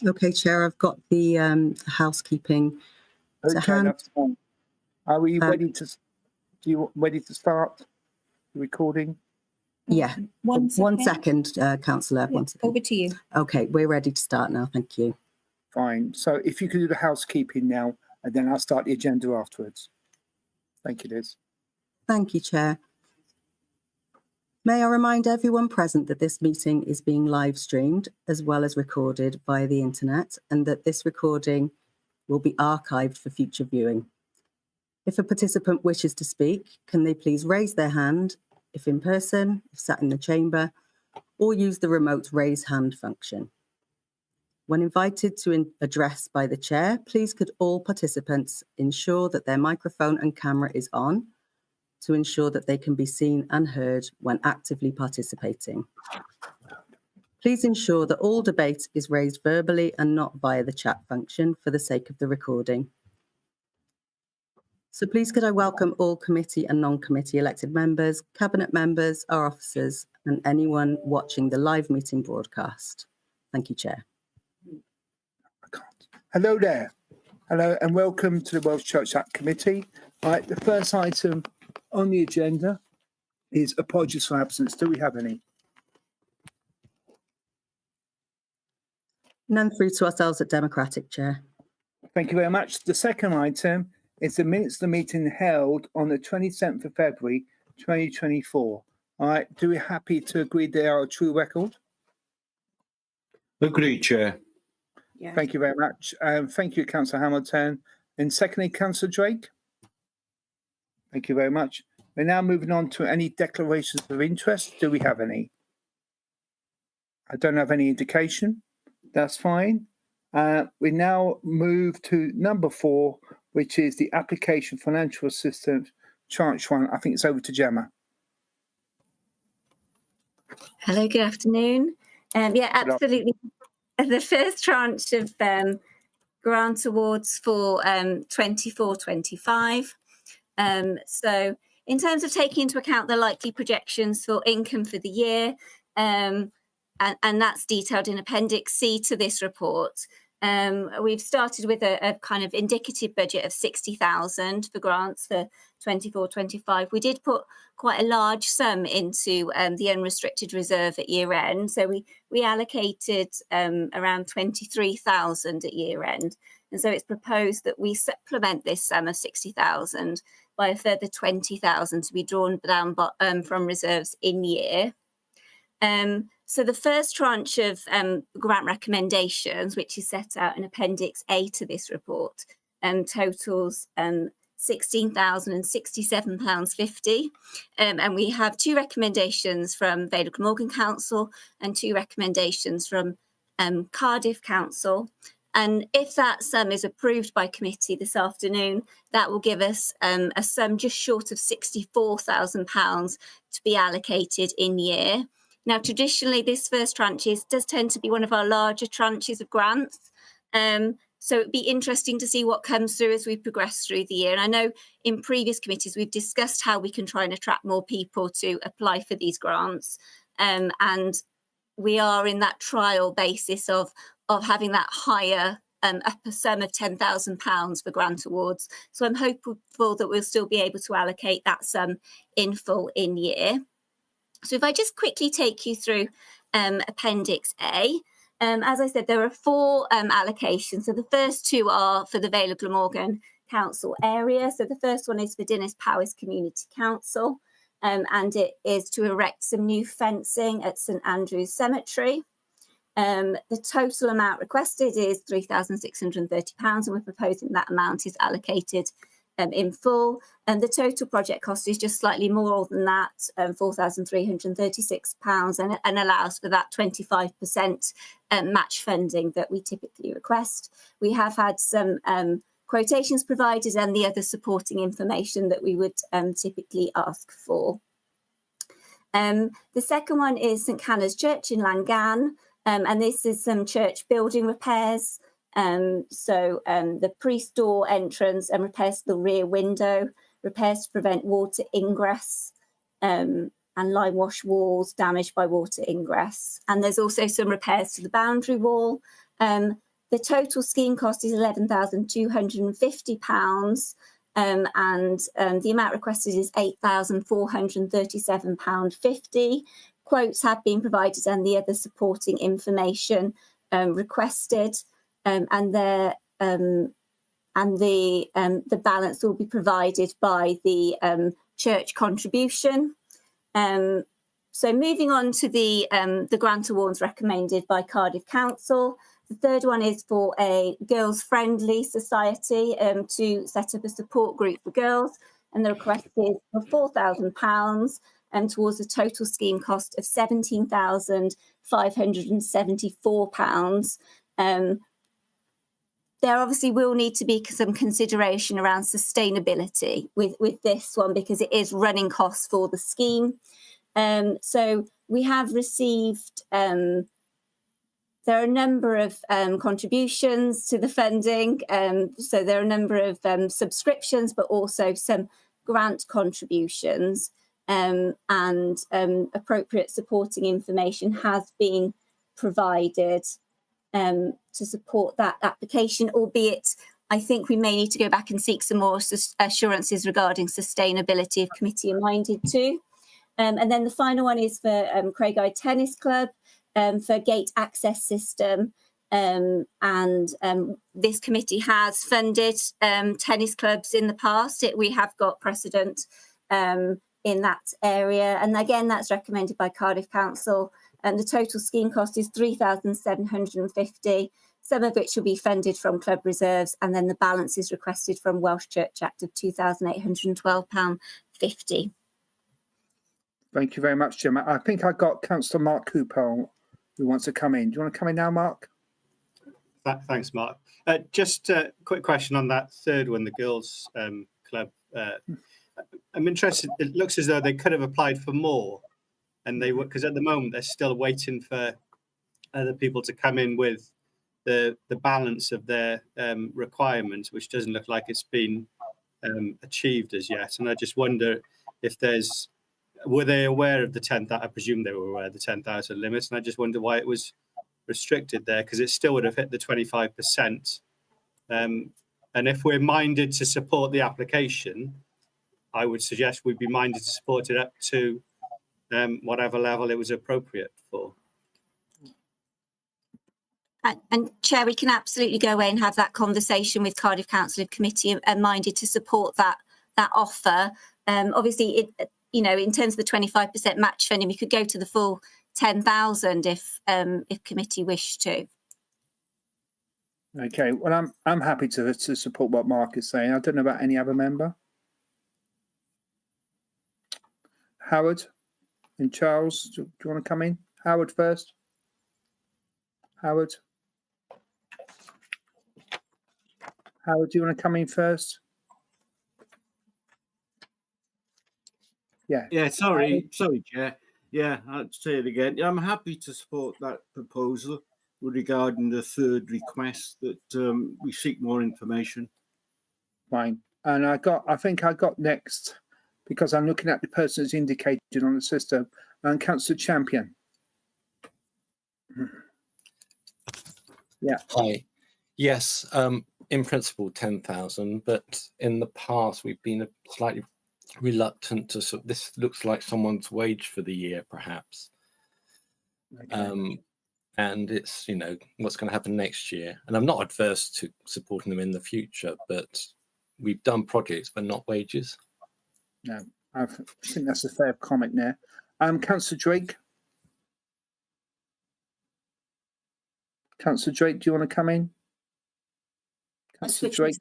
Okay, Chair, I've got the housekeeping to Okay, hand. that's fine. Are we ready to? Ready to start the recording? Yeah. One second, Councillor. Yeah, 1 second. over to you. Okay, we're ready to start now. Thank you. Fine. So if you could do the housekeeping now, and then I'll start the agenda afterwards. Thank you, Liz. Thank you, Chair. May I remind everyone present that this meeting is being live streamed as well as recorded via the internet, and that this recording will be archived for future viewing. If a participant wishes to speak, can they please raise their hand if in person, if sat in the chamber, or use the remote raise hand function. When invited to address by the chair, please could all participants ensure that their microphone and camera is on to ensure that they can be seen and heard when actively participating. Please ensure that all debate is raised verbally and not via the chat function for the sake of the recording. So please could I welcome all committee and non-committee elected members, cabinet members, our officers, and anyone watching the live meeting broadcast. Thank you, Chair. Hello there. Hello and welcome to the Welsh Church Act Committee. Right, the first item on the agenda is apologies for absence. Do we have any? None through to ourselves at Democratic, Chair. Thank you very much. The second item is the minutes of the meeting held on the 27th of February 2024. All right, do we happy to agree they are a true record? Agreed, Chair. Yeah. Thank you very much. Thank you, Councillor Hamilton. And secondly, Councillor Drake. Thank you very much. We're now moving on to any declarations of interest. Do we have any? I don't have any indication. That's fine. We now move to number 4, which is the application financial assistance tranche 1. I think it's over to Gemma. Hello, good afternoon. Yeah, absolutely. The first tranche of grant awards for 24-25. So in terms of taking into account the likely projections for income for the year, and that's detailed in Appendix C to this report, we've started with a kind of indicative budget of 60,000 for grants for 24-25. We did put quite a large sum into the unrestricted reserve at year end. So we allocated around 23,000 at year end. And so it's proposed that we supplement this sum of 60,000 by a further 20,000 to be drawn down from reserves in year. So the first tranche of grant recommendations, which is set out in Appendix A to this report, totals £16,067.50. And we have 2 recommendations from Vale Glamorgan Council and 2 recommendations from Cardiff Council. And if that sum is approved by committee this afternoon, that will give us a sum just short of £64,000 to be allocated in year. Now, traditionally, this first tranche does tend to be one of our larger tranches of grants. So it'd be interesting to see what comes through as we progress through the year. And I know in previous committees, we've discussed how we can try and attract more people to apply for these grants. And we are in that trial basis of having that higher upper sum of £10,000 for grant awards. So I'm hopeful that we'll still be able to allocate that sum in full in year. So if I just quickly take you through Appendix A, as I said, there are 4 allocations. So the first 2 are for the Vale of Glamorgan Council area. So the first one is for Dinas Powys Community Council, and it is to erect some new fencing at St Andrew's Cemetery. The total amount requested is £3,630, and we're proposing that amount is allocated in full. And the total project cost is just slightly more than that, £4,336, and allows for that 25% match funding that we typically request. We have had some quotations provided and the other supporting information that we would typically ask for. The second one is St Cannar's Church in Langan, and this is some church building repairs. The priest door entrance and repairs to the rear window, repairs to prevent water ingress, and lime wash walls damaged by water ingress. And there's also some repairs to the boundary wall. The total scheme cost is £11,250, and the amount requested is £8,437.50. Quotes have been provided and the other supporting information requested, and the balance will be provided by the church contribution. So moving on to the grant awards recommended by Cardiff Council. The third one is for a girls-friendly society to set up a support group for girls, and the request is for £4,000 towards a total scheme cost of £17,574. There obviously will need to be some consideration around sustainability with this one, because it is running costs for the scheme. So we have received, there are a number of contributions to the funding. So there are a number of subscriptions, but also some grant contributions, and appropriate supporting information has been provided to support that application, albeit I think we may need to go back and seek some more assurances regarding sustainability if committee are minded to. And then the final one is for Craigeye Tennis Club for gate access system. This committee has funded tennis clubs in the past. We have got precedent in that area. And again, that's recommended by Cardiff Council. The total scheme cost is £3,750, some of which will be funded from club reserves, and then the balance is requested from Welsh Church Act of £2,812.50. Thank you very much, Jim. I think I got Councillor Mark Cooper who wants to come in. Do you want to come in now, Mark? Thanks, Mark. Just a quick question on that third one, the girls' club. I'm interested. It looks as though they could have applied for more, and they were, because at the moment they're still waiting for other people to come in with the balance of their requirements, which doesn't look like it's been achieved as yet. And I just wonder if were they aware of the 10,000? I presume they were aware of the 10,000 limits, and I just wonder why it was restricted there, because it still would have hit the 25%. And if we're minded to support the application, I would suggest we'd be minded to support it up to whatever level it was appropriate for. And Chair, we can absolutely go away and have that conversation with Cardiff Council if committee are minded to support that offer. Obviously, in terms of the 25% match funding, we could go to the full 10,000 if committee wish to. Okay, well, I'm happy to support what Mark is saying. I don't know about any other member. Howard and Charles, do you want to come in? Howard first. Howard, do you want to come in first? Yeah. Yeah, sorry, Chair. Yeah, I'll say it again. I'm happy to support that proposal regarding the third request that we seek more information. Fine. And I think I got next, because I'm looking at the person who's indicated on the system, and Councillor Champion. Yeah. Hi. Yes, in principle, 10,000, but in the past we've been slightly reluctant to. This looks like someone's wage for the year, perhaps. Okay. And it's what's going to happen next year. And I'm not adverse to supporting them in the future, but we've done projects, but not wages. No, I think that's a fair comment there. Councillor Drake. Councillor Drake, do you want to come in? Councillor Drake.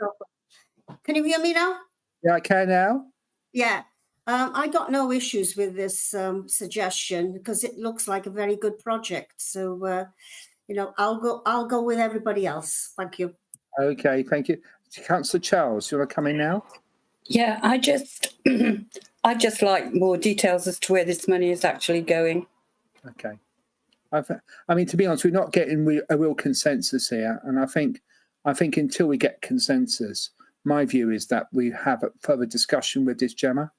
Can you hear me now? Yeah, I can now. Yeah. I got no issues with this suggestion, because it looks like a very good project. So, I'll go with everybody else. Thank you. Okay, thank you. Councillor Charles, do you want to come in now? Yeah, I just like more details as to where this money is actually going. Okay. I mean, to be honest, we're not getting a real consensus here, and I think until we get consensus, my view is that we have a further discussion with this, Gemma,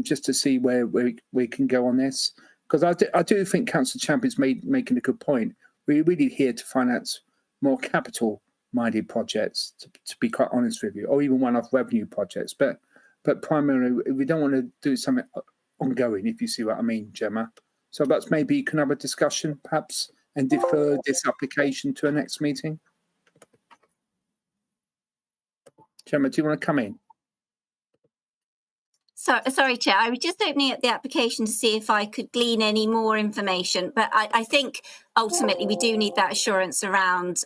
just to see where we can go on this. Because I do think Councillor Champion's making a good point. We're really here to finance more capital-minded projects, to be quite honest with you, or even one-off revenue projects. But primarily, we don't want to do something ongoing, if you see what I mean, Gemma. So that's maybe you can have a discussion, perhaps, and defer this application to a next meeting. Gemma, do you want to come in? Sorry, Chair. I was just opening up the application to see if I could glean any more information. But I think ultimately we do need that assurance around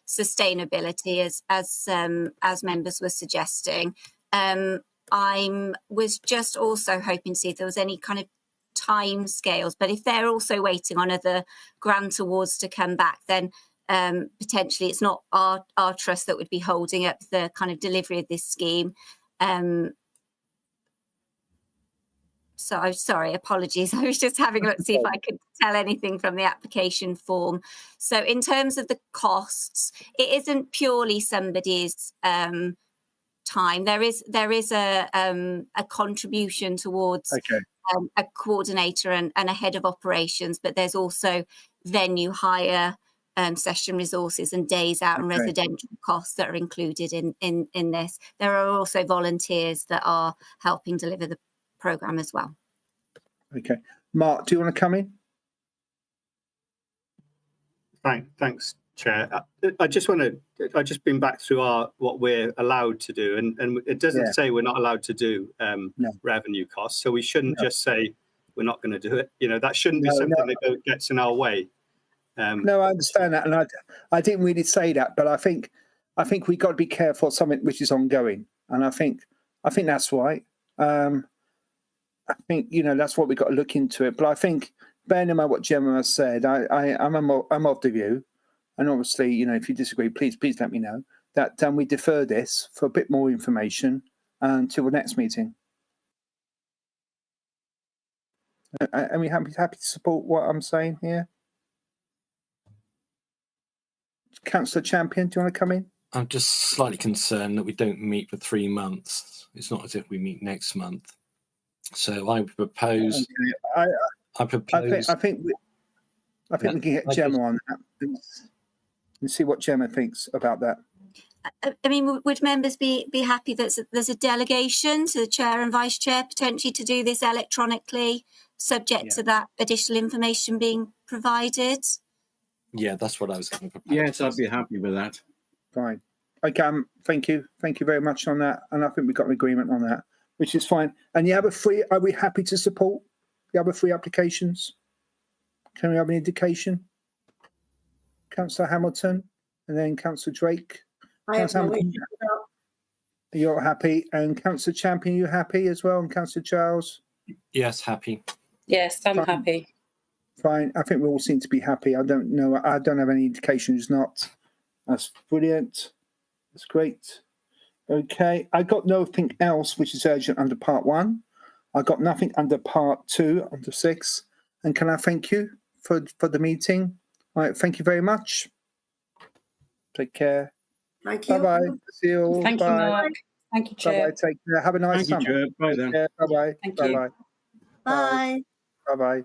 sustainability, as members were suggesting. I was just also hoping to see if there was any kind of time scales. But if they're also waiting on other grant awards to come back, then potentially it's not our trust that would be holding up the kind of delivery of this scheme. So I'm sorry, apologies. I was just having a look to see if I could tell anything from the application form. So in terms of the costs, it isn't purely somebody's time. There is a contribution towards a coordinator and a head of operations, but there's also venue hire, session resources and days out and residential costs that are included in this. There are also volunteers that are helping deliver the programme as well. Okay. Mark, do you want to come in? Thanks, Chair. I just been back through what we're allowed to do, and it doesn't say we're not allowed to do revenue costs, so we shouldn't just say we're not going to do it. You know, that shouldn't be something that gets in our way. No, I understand that, and I didn't really say that, but I think we've got to be careful of something which is ongoing, and I think that's right. I think, you know, that's what we've got to look into it. But I think, bearing in mind what Gemma has said, I'm of the view, and obviously, you know, if you disagree, please let me know, that we defer this for a bit more information until the next meeting. Are we happy to support what I'm saying here? Councillor Champion, do you want to come in? I'm just slightly concerned that we don't meet for 3 months. It's not as if we meet next month. So I propose. Okay. I propose. I think we can get Gemma on that and see what Gemma thinks about that. I mean, would members be happy that there's a delegation to the chair and vice chair potentially to do this electronically, subject to that additional information being provided? Yeah, that's what I was going to propose. Yes, I'd be happy with that. Fine. Okay, thank you very much on that, and I think we've got an agreement on that, which is fine. And the other three, are we happy to support the other 3 applications? Can we have an indication? Councillor Hamilton, and then Councillor Drake. You're happy, and Councillor Champion, you happy as well, and Councillor Charles? Yes, happy. Yes, I'm happy. Fine. I think we all seem to be happy. I don't know. I don't have any indications not. That's brilliant. That's great. Okay. I got nothing else which is urgent under part 1. I got nothing under part 2, under 6. And can I thank you for the meeting? All right. Thank you very much. Take care. Thank you. Bye-bye. See you all. Thank you, Mark. Thank you, Chair. Bye-bye. Take care. Have a nice Thank you, summer. Chair. Bye then. Bye-bye. Thank you. Bye-bye. Bye. Bye-bye.